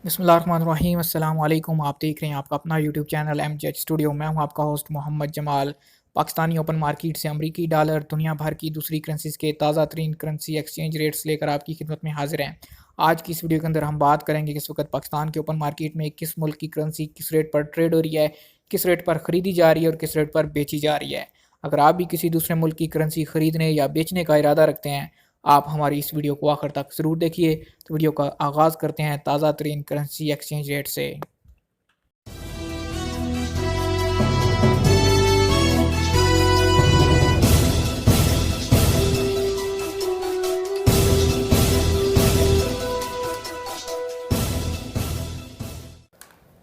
बिस्मिल्लाहिर्रहमानिर्रहीम अस्सलाम वालेकुम। आप देख रहे हैं आपका अपना यूट्यूब चैनल MJH स्टूडियो। मैं हूं आपका host Mohammad Jamal. Pakistani open market से अमरीकी डॉलर दुनिया भर की दूसरी करेंसीज के ताज़ा तरीन करेंसी एक्सचेंज रेट्स लेकर आपकी खिदमत में हाजिर हैं। आज की इस वीडियो के अंदर हम बात करेंगे कि इस वक्त पाकिस्तान के ओपन मार्केट में किस मुल्क की करेंसी किस रेट पर ट्रेड हो रही है, किस रेट पर ख़रीदी जा रही है और किस रेट पर बेची जा रही है। अगर आप भी किसी दूसरे मुल्क की करेंसी ख़रीदने या बेचने का इरादा रखते हैं, आप हमारी इस वीडियो को आखिर तक ज़रूर देखिए। तो वीडियो का आगाज़ करते हैं ताज़ा तरीन करेंसी एक्सचेंज रेट से।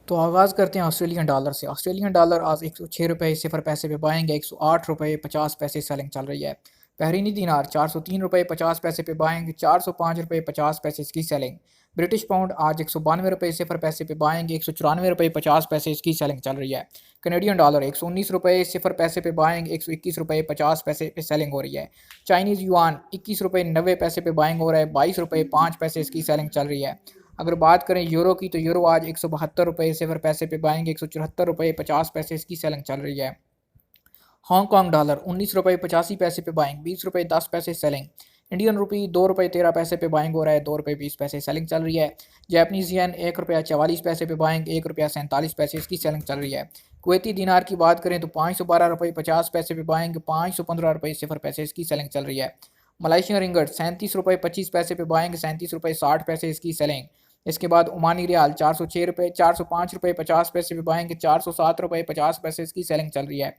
तो आगाज़ करते हैं ऑस्ट्रेलियन डॉलर से। ऑस्ट्रेलियन डॉलर आज 106 रुपये सिफर पैसे पे बाइंग है, 108 रुपये 50 पैसे सेलिंग चल रही है। बहरीनी दीनार 403 रुपये 50 पैसे पे बाइंग, 405 रुपये 50 पैसे इसकी सेलिंग। ब्रिटिश पाउंड आज 192 रुपये सिफर पैसे पे बाइंग, 194 रुपये 50 पैसे इसकी सेलिंग चल रही है। कनेडियन डॉलर 119 रुपये सिफर पैसे पे बाइंग, 121 रुपये 50 पैसे पे सेलिंग हो रही है। चाइनीज़ युआन 21 रुपये 90 पैसे पे बाइंग हो रहा है, 22 रुपये 5 पैसे इसकी सेलिंग चल रही है। अगर बात करें यूरो की, तो यूरो आज 172 रुपये सिफर पैसे पे बाइंग, 174 रुपये 50 पैसे इसकी सेलिंग चल रही है। हांगकांग डॉलर 19 रुपये 85 पैसे पे बाइंग, 20 रुपये 10 पैसे सेलिंग। इंडियन रुपी 2 रुपये 13 पैसे पे बाइंग हो रहा है, 2 रुपये 20 पैसे सेलिंग चल रही है। जैपनीज येन 1 रुपया 44 पैसे पे बाइंग, 1 रुपया 47 पैसे इसकी सेलिंग चल रही है। कुवैती दीनार की बात करें तो 512 रुपये 50 पैसे पे बाइंग, 515 रुपये सिफर पैसे इसकी सेलिंग चल रही है। मलेशियन रिंगट 37 रुपये 25 पैसे पे बाइंग, 37 रुपये 60 पैसे इसकी सेलिंग। इसके बाद ओमानी रियाल 406 रुपये 405 रुपये 50 पैसे पे बाइंग, 407 रुपये 50 पैसे इसकी सेलिंग चल रही है।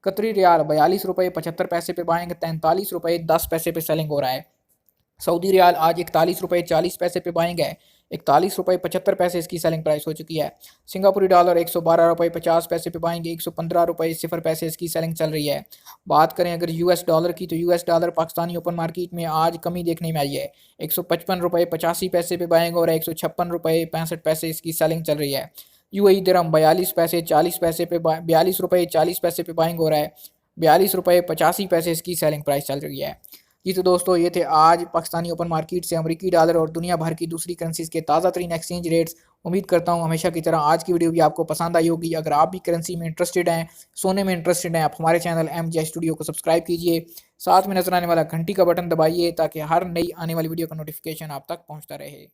कतरी रियाल 42 रुपये 75 पैसे पे बाइंग, 43 रुपये 10 पैसे पे सेलिंग हो रहा है। सऊदी रियाल आज 41 रुपये 40 पैसे पे बाइंग है, 41 रुपये 75 पैसे इसकी सेलिंग प्राइस हो चुकी है। सिंगापुरी डॉलर 112 रुपये 50 पैसे पे बाइंग, 115 रुपये सिफर पैसे इसकी सेलिंग चल रही है। बात करें अगर US डॉलर की, तो US dollar Pakistani open market में आज कमी देखने में आई है। 155 रुपये 85 पैसे पे बाइंग और 156 रुपये 65 पैसे इसकी सेलिंग चल रही है। UAE दिरहम 42 पैसे 40 पैसे पे 42 रुपये 40 पैसे पे बाइंग हो रहा है, 42 रुपये 85 पैसे इसकी सेलिंग प्राइस चल रही है। जी तो दोस्तों, ये थे आज पाकिस्तानी ओपन मार्केट से अमरीकी डॉलर और दुनिया भर की दूसरी करेंसीज के ताज़ा तरीन एक्सचेंज रेट्स। उम्मीद करता हूँ हमेशा की तरह आज की वीडियो भी आपको पसंद आई होगी। अगर आप भी करेंसी में इंटरेस्टेड हैं, सोने में इंटरेस्टेड हैं, आप हमारे चैनल MJ स्टूडियो को सब्सक्राइब कीजिए। साथ में नजर आने वाला घंटी का बटन दबाइए ताकि हर नई आने वाली वीडियो का नोटिफिकेशन आप तक पहुँचता रहे।